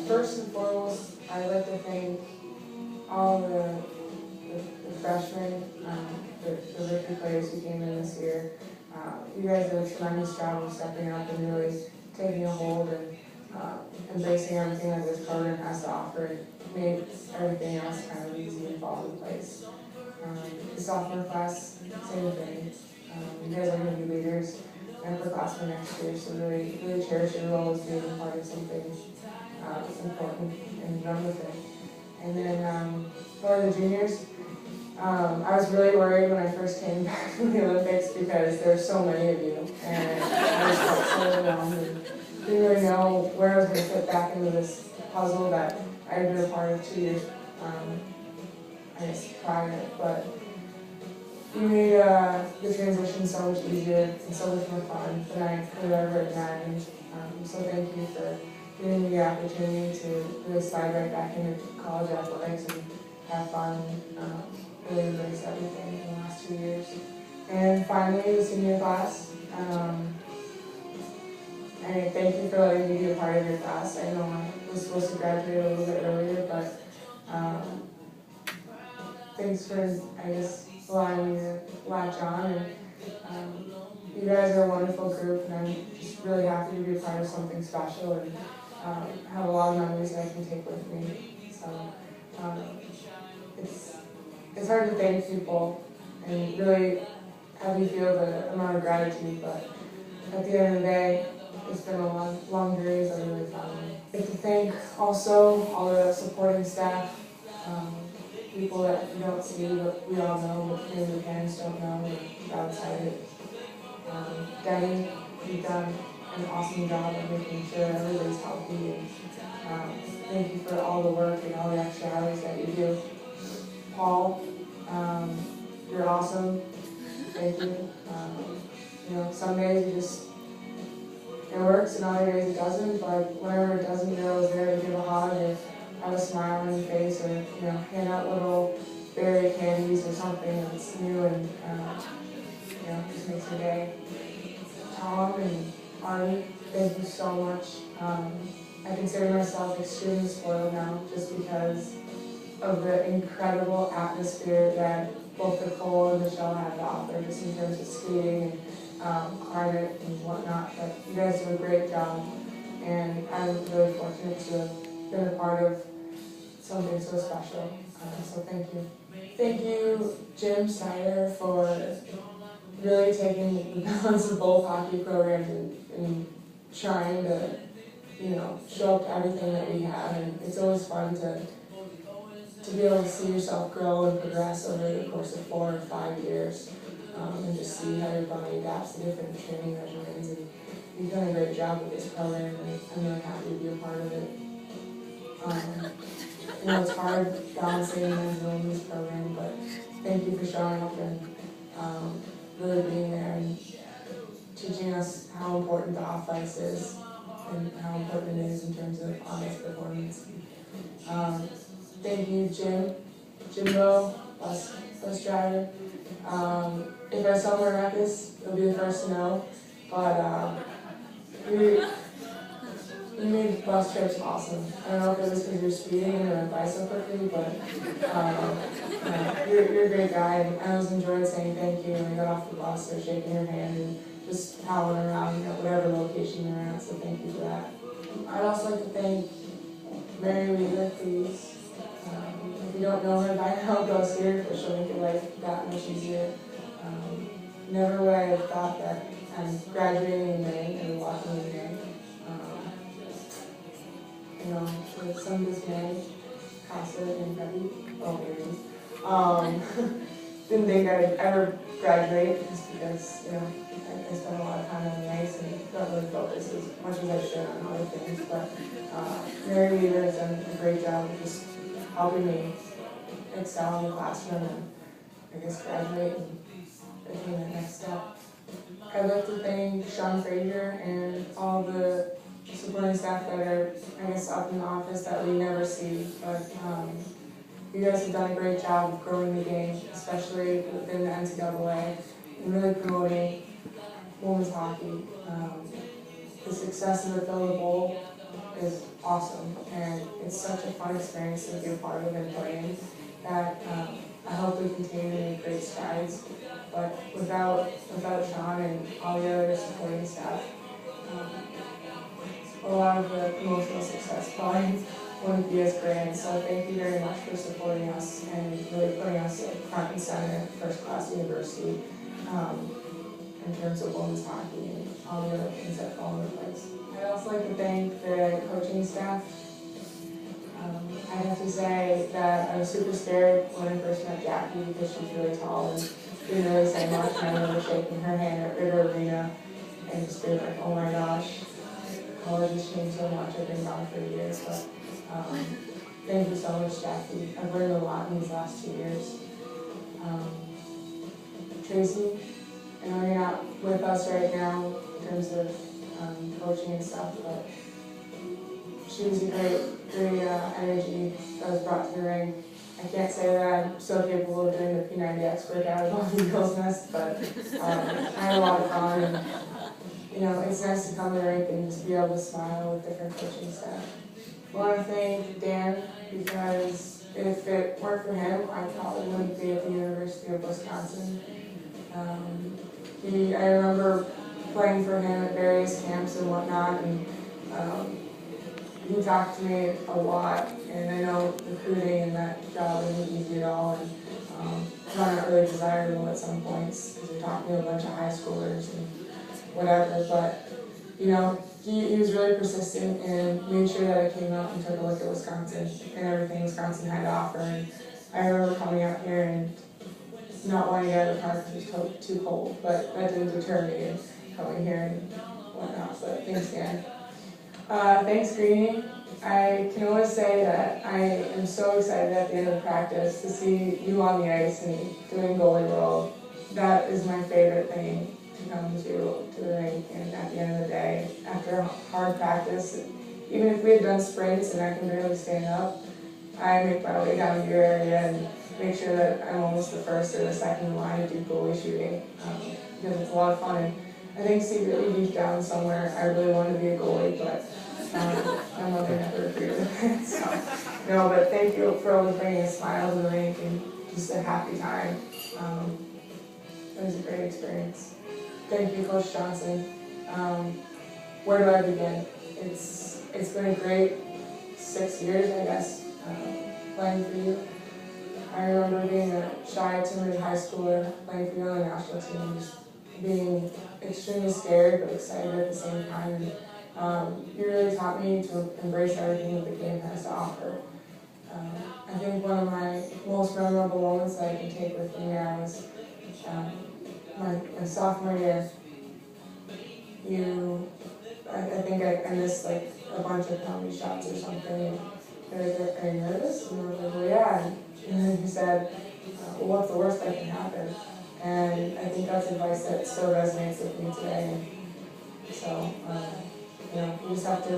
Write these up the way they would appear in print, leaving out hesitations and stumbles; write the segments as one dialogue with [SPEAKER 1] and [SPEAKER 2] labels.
[SPEAKER 1] First and foremost, I'd like to thank all the freshmen, the rookie players who came in this year. You guys did a tremendous job of stepping up and really taking a hold and embracing everything that this program has to offer and made everything else kind of easy and fall into place. The sophomore class, same thing. You guys are going to be leaders and upperclassmen next year, so really cherish your role as being part of something important and run with it. And then for the juniors, I was really worried when I first came back from the Olympics because there were so many of you, and I just felt so overwhelmed and didn't really know where I was going to fit back into this puzzle that I had been a part of 2 years, I guess, prior. But you made the transition so much easier and so much more fun than I could have ever imagined. So thank you for giving me the opportunity to really slide right back into college athletics and have fun, really embrace everything in the last 2 years. And finally, the senior class. I thank you for letting me be a part of your class. I know I was supposed to graduate a little bit earlier, but thanks for, I guess, allowing me to latch on. And you guys are a wonderful group, and I'm just really happy to be a part of something special and have a lot of memories that I can take with me. So it's hard to thank people and really have you feel the amount of gratitude, but at the end of the day, it's been a long journey, so I'm really proud of it. I'd like to thank also all the supporting staff, people that you don't see, but we all know, but maybe the parents don't know, and outside it. Danny, you've done an awesome job of making sure everybody's healthy, and thank you for all the work and all the extra hours that you do. Paul, you're awesome. Thank you. You know, some days it works, and other days it doesn't, but whenever it doesn't, you're always there to give a hug or have a smile on your face, or hand out little berry candies or something that's new and just makes your day. Tom and Arnie, thank you so much. I consider myself extremely spoiled now just because of the incredible atmosphere that both Nicole and Michelle have to offer, just in terms of skating and climate and whatnot. But you guys do a great job, and I'm really fortunate to have been a part of something so special. So thank you. Thank you, Jim Snyder, for really taking the balance of both hockey programs and trying to, show up to everything that we have. And it's always fun to be able to see yourself grow and progress over the course of 4 or 5 years, and just see how your body adapts to different training regimens. And you've done a great job with this program, and I'm really happy to be a part of it. It's hard balancing men's and women's program, but thank you for showing up and really being there and teaching us how important the off-ice is and how important it is in terms of on-ice performance. Thank you, Jimbo, bus driver. If our summer ruckus, you'll be the first to know, but you made bus trips awesome. I don't know if it was because you're speeding and it went by so quickly, but you're a great guy, and I always enjoyed saying thank you when we got off the bus or shaking your hand and just howling around whatever location you're at, so thank you for that. I'd also like to thank Mary Weaver, please. If you don't know her by now, go see her, but she'll make your life that much easier. Never would I have thought that I'm graduating in May and walking in May. With some dismay, Casa and Debbie, didn't think I'd ever graduate just because, I spent a lot of time on the ice and don't really focus as much as I should on other things. But Mary Weaver has done a great job of just helping me excel in the classroom and, I guess, graduate and taking that next step. like to thank Sean Frazier and all the supporting staff that are, I guess, up in the office that we never see. But you guys have done a great job of growing the game, especially within the NCAA, and really promoting women's hockey. The success of the Philly Bowl is awesome, and it's such a fun experience to be a part of and play in that I hope we continue to make great strides. But without Sean and all the other supporting staff, a lot of the promotional success probably wouldn't be as grand. So thank you very much for supporting us and really putting us at front and center, first-class university, in terms of women's hockey and all the other things that fall into place. I'd also like to thank the coaching staff. I have to say that I was super scared when I first met Jackie because she's really tall and didn't really say much. And I remember shaking her hand at River Arena and just being like, oh my gosh, college has changed so much. I've been gone for years, but thank you so much, Jackie. I've learned a lot in these last 2 years. Tracy, I know you're not with us right now in terms of coaching and stuff, but she was a great energy that was brought to the ring. I can't say that I'm so capable of doing the P90X workout above the Eagles Nest, but I had a lot of fun, and it's nice to come to the rink and just be able to smile with different coaching staff. I want to thank Dan because if it weren't for him, I probably wouldn't be at the University of Wisconsin. I remember playing for him at various camps and whatnot, and he talked to me a lot, and I know recruiting and that job isn't easy at all, and not really desirable at some points because you're talking to a bunch of high schoolers and whatever, but he was really persistent and made sure that I came out and took a look at Wisconsin and everything Wisconsin had to offer. And I remember coming out here and not wanting to get out of the car because it was too cold, but that didn't deter me in coming here and whatnot. But thanks, Dan. Thanks, Greenie. I can always say that I am so excited at the end of the practice to see you on the ice and doing goalie roll. That is my favorite thing to come to the rink, and at the end of the day, after a hard practice, even if we had done sprints and I can barely stand up, I make my way down to your area and make sure that I'm almost the first or the second in line to do goalie shooting, because it's a lot of fun. And I think secretly deep down somewhere, I really want to be a goalie, but my mother never agreed with it. So, but thank you for always bringing a smile to the rink and just a happy time. It was a great experience. Thank you, Coach Johnson. Where do I begin? It's been a great 6 years, I guess, playing for you. I remember being a shy, timid high schooler playing for you on the national team, just being extremely scared but excited at the same time. And you really taught me to embrace everything that the game has to offer. I think one of my most memorable moments that I can take with me now is my sophomore year. I think I missed like a bunch of penalty shots or something. They're like, are you nervous? And I was like, well, yeah. And then he said, well, what's the worst that can happen? And I think that's advice that still resonates with me today. And so, you just have to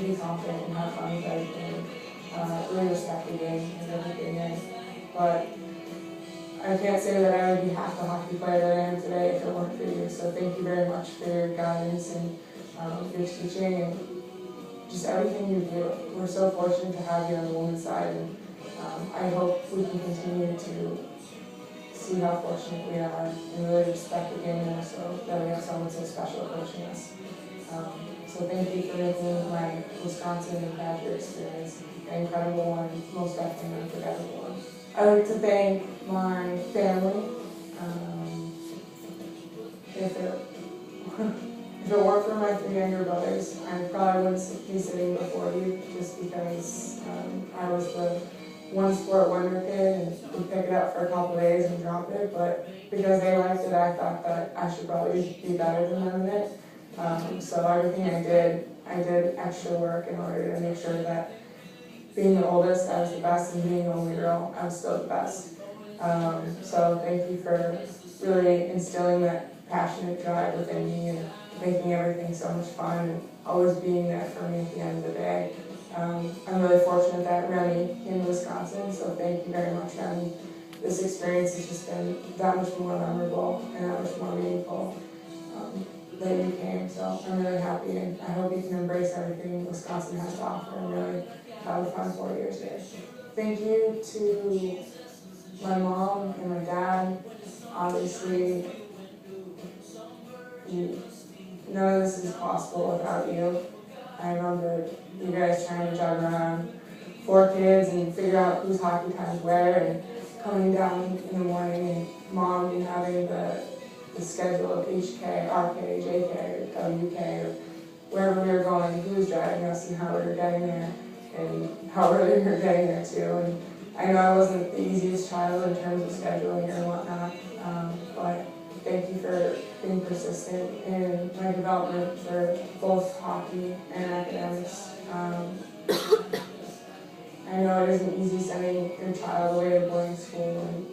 [SPEAKER 1] be confident and have fun with everything. Really respect the game and everything. But I can't say that I would be half the hockey player that I am today if it weren't for you. So thank you very much for your guidance and your teaching and just everything you do. We're so fortunate to have you on the women's side, and I hope we can continue to see how fortunate we are and really respect the game more so that we have someone so special coaching us. So thank you for making my Wisconsin and Badger experience an incredible one, most definitely an unforgettable one. I'd like to thank my family. If it weren't for my 3 younger brothers, I probably wouldn't be sitting before you just because I was the one sport wonder kid and would pick it up for a couple of days and drop it, but because they liked it, I thought that I should probably be better than them in it. So everything I did extra work in order to make sure that being the oldest, I was the best, and being the only girl, I was still the best. So thank you for really instilling that passionate drive within me and making everything so much fun and always being there for me at the end of the day. I'm really fortunate that Remy came to Wisconsin, so thank you very much, Remy. This experience has just been that much more memorable and that much more meaningful that you came, so I'm really happy and I hope you can embrace everything Wisconsin has to offer and really have a fun 4 years here. Thank you to my mom and my dad. Obviously, none of this is possible without you. I remember you guys trying to juggle around 4 kids and figure out whose hockey times where and coming down in the morning and mom and having the schedule of HK, RK, JK, or WK, or wherever we were going, who was driving us and how we were getting there and how early we were getting there too. And I know I wasn't the easiest child in terms of scheduling and whatnot, but thank you for being persistent in my development for both hockey and academics. I know it isn't easy sending your child away to boarding school and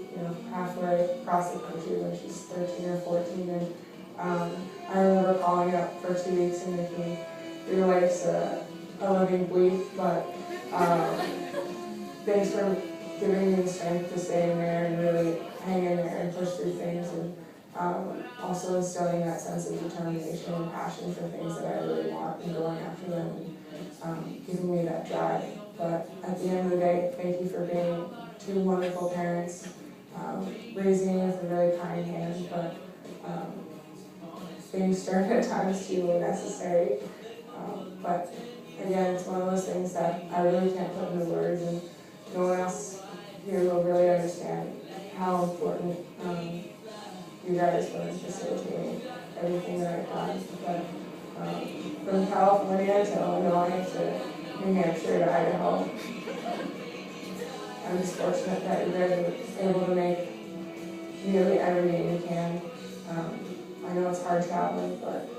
[SPEAKER 1] halfway across the country when she's 13 or 14. And I remember calling up for 2 weeks and thinking, your life's a living bleep, but thanks for giving me the strength to stay in there and really hang in there and push through things, and also instilling that sense of determination and passion for things that I really want and going after them, and giving me that drive. But at the end of the day, thank you for being 2 wonderful parents, raising me with a really kind hand, but being stern at times too when necessary. But again, it's one of those things that I really can't put into words, and no one else here will really understand how important you guys were in facilitating everything that I've done. But from California to Illinois to New Hampshire to Idaho, I'm just fortunate that you guys are able to make nearly every game you can. I know it's hard traveling, but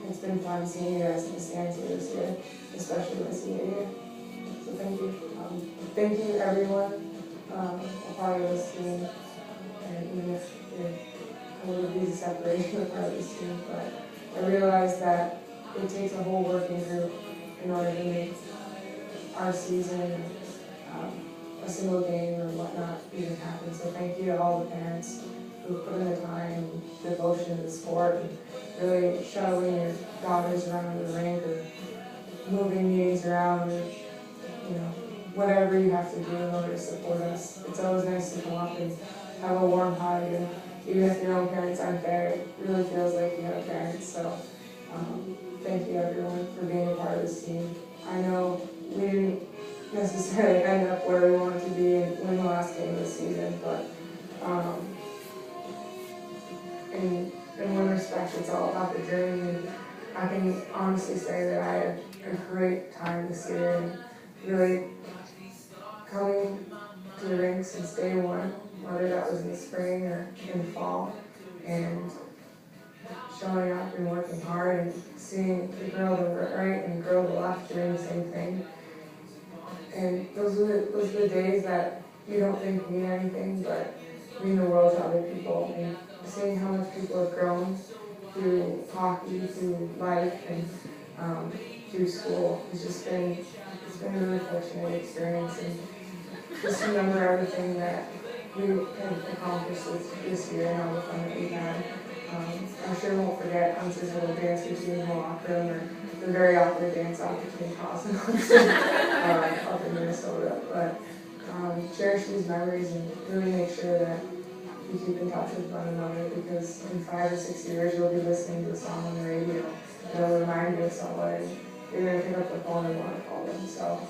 [SPEAKER 1] it's been fun seeing you guys in the stands here this year, especially my senior year. So thank you. Thank you everyone, a part of this team, and even if you're a little bit of separation of part of this team, but I realize that it takes a whole working group in order to make our season a single game or whatnot even happen. So thank you to all the parents who put in the time and devotion to the sport and really shuttling your daughters around the rink or moving meetings around or whatever you have to do in order to support us. It's always nice to come up and have a warm hug, and even if your own parents aren't there, it really feels like you have parents. So thank you everyone for being a part of this team. I know we didn't necessarily end up where we wanted to be and win the last game of the season, but in one respect it's all about the journey, and I can honestly say that I had a great time this year and really coming to the rinks since day one, whether that was in the spring or in the fall, and showing up and working hard and seeing the girl to the right and the girl to the left doing the same thing. And those are the days that you don't think mean anything, but mean the world to other people. And seeing how much people have grown through hockey, through life, and through school, it's been a really fortunate experience. And just remember everything that we have accomplished this year and all the fun that we've had. I sure won't forget Hunter's little dance routine in the locker room, or the very awkward dance off between Haas and Hunter up in Minnesota. But cherish these memories and really make sure that you keep in touch with one another, because in 5 or 6 years you'll be listening to a song on the radio and it'll remind you of someone, and you're going to pick up the phone and want to call them. So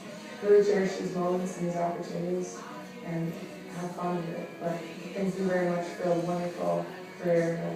[SPEAKER 1] really cherish these moments and these opportunities and have fun with it. But thank you very much for a wonderful career and a